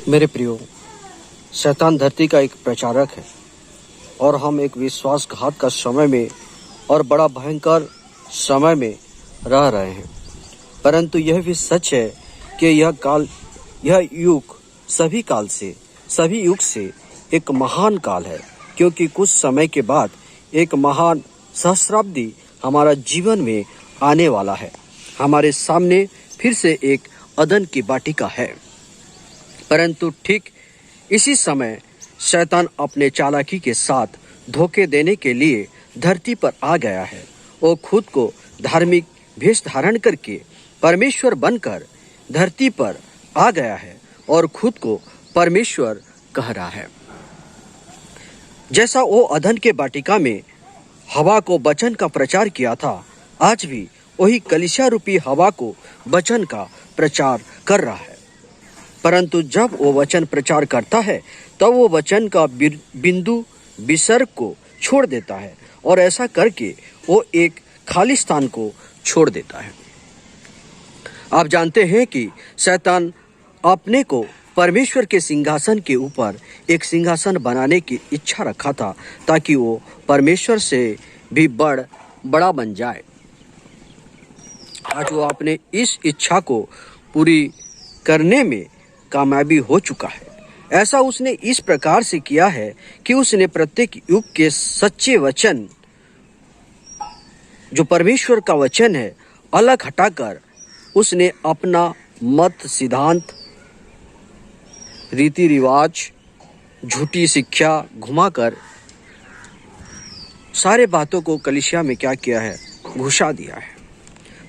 मेरे प्रियो, शैतान धरती का एक प्रचारक है और हम एक विश्वासघात का समय में और बड़ा भयंकर समय में रह रहे हैं। परंतु यह भी सच है कि यह युग सभी युग से एक महान काल है, क्योंकि कुछ समय के बाद एक महान सहस्राब्दी हमारा जीवन में आने वाला है। हमारे सामने फिर से एक अदन की वाटिका है। परंतु ठीक इसी समय शैतान अपने चालाकी के साथ धोखे देने के लिए धरती पर आ गया है। वो खुद को धार्मिक भेष धारण करके परमेश्वर बनकर धरती पर आ गया है और खुद को परमेश्वर कह रहा है। जैसा वो अदन के वाटिका में हवा को वचन का प्रचार किया था, आज भी वही कलीसिया रूपी हवा को वचन का प्रचार कर रहा है। परंतु जब वो वचन प्रचार करता है तब वो वचन का बिंदु विसर्ग को छोड़ देता है और ऐसा करके वो एक खाली स्थान को छोड़ देता है। आप जानते हैं कि शैतान अपने को परमेश्वर के सिंहासन के ऊपर एक सिंहासन बनाने की इच्छा रखा था, ताकि वो परमेश्वर से भी बड़ा बन जाए। आज वो अपने इस इच्छा को पूरी करने में कामयाबी हो चुका है। ऐसा उसने इस प्रकार से किया है कि उसने प्रत्येक युग के सच्चे वचन, जो परमेश्वर का वचन है, अलग हटाकर उसने अपना मत, सिद्धांत, रीति रिवाज, झूठी शिक्षा घुमाकर सारे बातों को कलीसिया में क्या किया है, घुसा दिया है।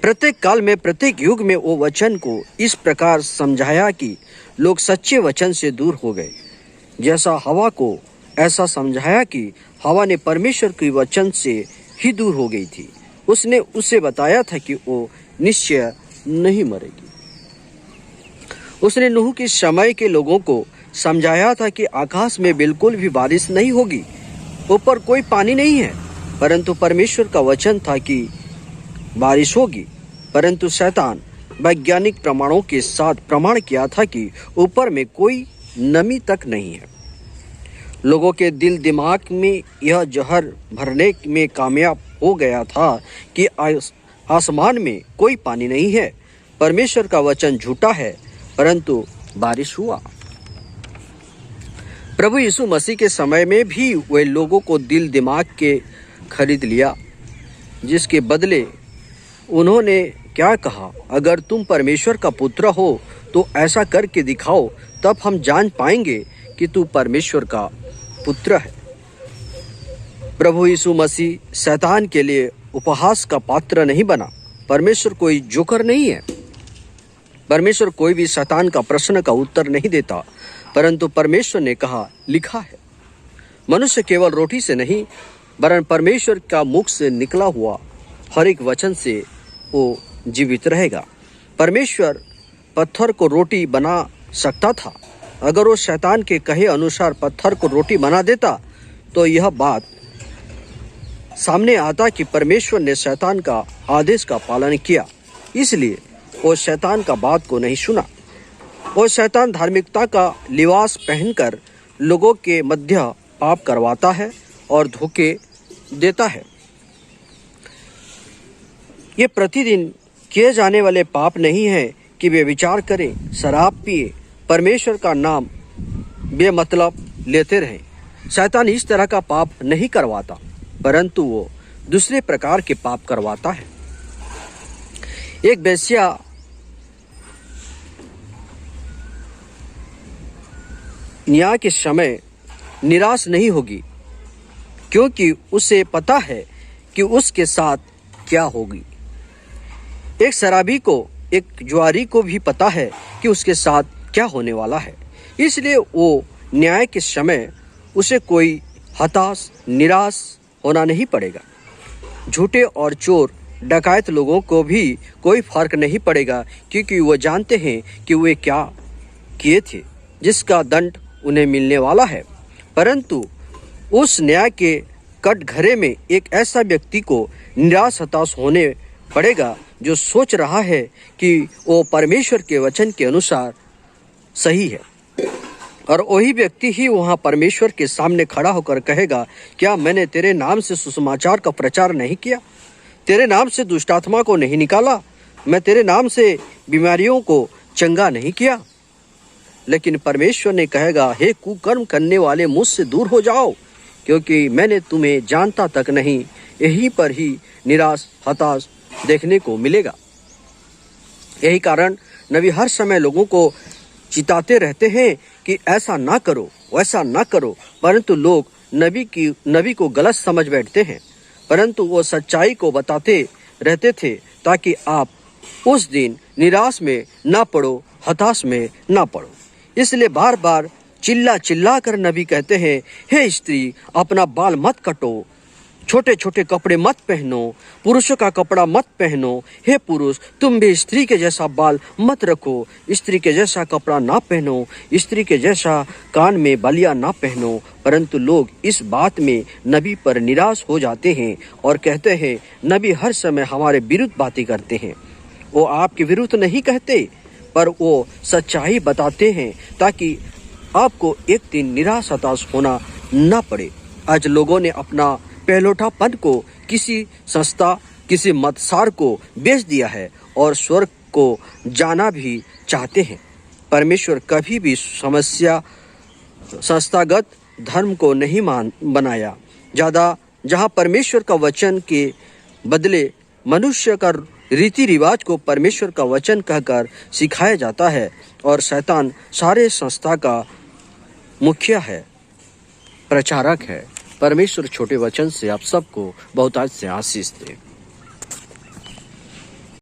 प्रत्येक काल में, प्रत्येक युग में वो वचन को इस प्रकार समझाया कि लोग सच्चे वचन से दूर हो गए। जैसा हवा को ऐसा समझाया कि हवा ने परमेश्वर के वचन से ही दूर हो गई थी। उसने उसे बताया था कि वो निश्चय नहीं मरेगी। उसने नूह के समय के लोगों को समझाया था कि आकाश में बिल्कुल भी बारिश नहीं होगी, ऊपर कोई पानी नहीं है, परंतु परमेश्वर का वचन था कि बारिश होगी। परंतु शैतान वैज्ञानिक प्रमाणों के साथ प्रमाण किया था कि ऊपर में कोई नमी तक नहीं है। लोगों के दिल दिमाग में यह जहर भरने में कामयाब हो गया था कि आसमान में कोई पानी नहीं है, परमेश्वर का वचन झूठा है, परंतु बारिश हुआ। प्रभु यीशु मसीह के समय में भी वे लोगों को दिल दिमाग के खरीद लिया, जिसके बदले उन्होंने क्या कहा, अगर तुम परमेश्वर का पुत्र हो तो ऐसा करके दिखाओ, तब हम जान पाएंगे कि तू परमेश्वर का पुत्र है। प्रभु यीशु मसीह शैतान के लिए उपहास का पात्र नहीं बना। परमेश्वर कोई जोकर नहीं है। परमेश्वर कोई भी शैतान का प्रश्न का उत्तर नहीं देता, परंतु परमेश्वर ने कहा, लिखा है, मनुष्य केवल रोटी से नहीं वरन परमेश्वर का मुख से निकला हुआ हर एक वचन से वो जीवित रहेगा। परमेश्वर पत्थर को रोटी बना सकता था। अगर वो शैतान के कहे अनुसार पत्थर को रोटी बना देता तो यह बात सामने आता कि परमेश्वर ने शैतान का आदेश का पालन किया, इसलिए वो शैतान का बात को नहीं सुना। वो शैतान धार्मिकता का लिबास पहनकर लोगों के मध्य पाप करवाता है और धोखे देता है। ये प्रतिदिन किए जाने वाले पाप नहीं है कि वे विचार करें, शराब पिए, परमेश्वर का नाम बेमतलब लेते रहें। शैतान इस तरह का पाप नहीं करवाता, परंतु वो दूसरे प्रकार के पाप करवाता है। एक वेश्या न्याय के समय निराश नहीं होगी, क्योंकि उसे पता है कि उसके साथ क्या होगी। एक शराबी को, एक जुआरी को भी पता है कि उसके साथ क्या होने वाला है, इसलिए वो न्याय के समय उसे कोई हताश, निराश होना नहीं पड़ेगा। झूठे और चोर, डकैत लोगों को भी कोई फर्क नहीं पड़ेगा, क्योंकि वो जानते हैं कि वे क्या किए थे, जिसका दंड उन्हें मिलने वाला है। परंतु उस न्याय के कटघरे में एक ऐसा व्यक्ति को निराश, हताश होने पड़ेगा जो सोच रहा है कि वो परमेश्वर के वचन के अनुसार सही है। और वही व्यक्ति ही वहाँ परमेश्वर के सामने खड़ा होकर कहेगा, क्या मैंने तेरे नाम से सुसमाचार का प्रचार नहीं किया? तेरे नाम से दुष्टात्मा को नहीं निकाला? मैं तेरे नाम से बीमारियों को चंगा नहीं किया? लेकिन परमेश्वर ने कहेगा, हे कुकर्म करने वाले, मुझसे दूर हो जाओ, क्योंकि मैंने तुम्हें जानता तक नहीं। यहीं पर ही निराश हताश देखने को मिलेगा। यही कारण नबी हर समय लोगों को चिताते रहते हैं कि ऐसा ना करो, वैसा ना करो, परंतु लोग नबी को गलत समझ बैठते हैं। परंतु वो सच्चाई को बताते रहते थे ताकि आप उस दिन निराश में ना पड़ो, हताश में ना पड़ो। इसलिए बार बार चिल्ला चिल्ला कर नबी कहते हैं, हे स्त्री, अपना बाल मत कटो, छोटे छोटे कपड़े मत पहनो, पुरुषों का कपड़ा मत पहनो। हे पुरुष, तुम भी स्त्री के जैसा बाल मत रखो, स्त्री के जैसा कपड़ा ना पहनो, स्त्री के जैसा कान में बालियां ना पहनो। परंतु लोग इस बात में नबी पर निराश हो जाते हैं और कहते हैं, नबी हर समय हमारे विरुद्ध बातें करते हैं। वो आपके विरुद्ध नहीं कहते, पर वो सच्चाई बताते हैं ताकि आपको एक दिन निराश हताश होना ना पड़े। आज लोगों ने अपना पहलौठापन को किसी संस्था, किसी मतसार को बेच दिया है और स्वर्ग को जाना भी चाहते हैं। परमेश्वर कभी भी समस्या संस्थागत धर्म को नहीं बनाया। जहाँ परमेश्वर का वचन के बदले मनुष्य का रीति रिवाज को परमेश्वर का वचन कहकर सिखाया जाता है और शैतान सारे संस्था का मुखिया है, प्रचारक है। परमेश्वर छोटे वचन से आप सबको बहुतायत से आशीष दे।